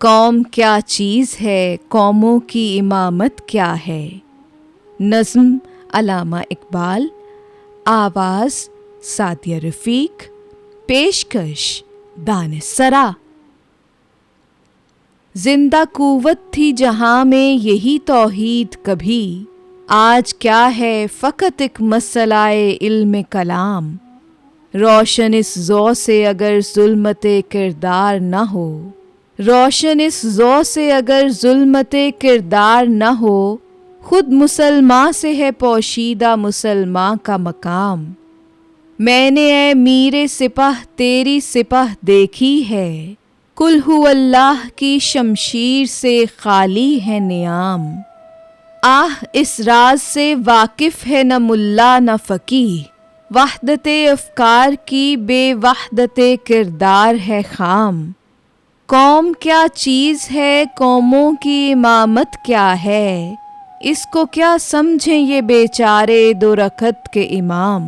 कौम क्या चीज़ है, कौमों की इमामत क्या है। नज़्म अल्लामा इकबाल, आवाज़ सादिया रफ़ीक, पेशकश दानिशसरा। जिंदा कुव्वत थी जहां में यही तौहीद कभी, आज क्या है फ़कत एक मसलाए इल्म कलाम। रोशन इस ज़ौ से अगर ज़ुल्मते किरदार न हो, रोशन इस ज़ौ से अगर ज़ुल्मते किरदार न हो, खुद मुसलमान से है पोशीदा मुसलमान का मकाम। मैंने ए मीरे सिपह तेरी सिपह देखी है, कुल हुवल्लाह की शमशीर से खाली है नियाम। आह इस राज से वाकिफ है न मुल्ला न फ़कीह, वहदते अफ़कार की बेवहदते किरदार है खाम। कौम क्या चीज़ है, कौमों की इमामत क्या है, इसको क्या समझें ये बेचारे दो रखत के इमाम।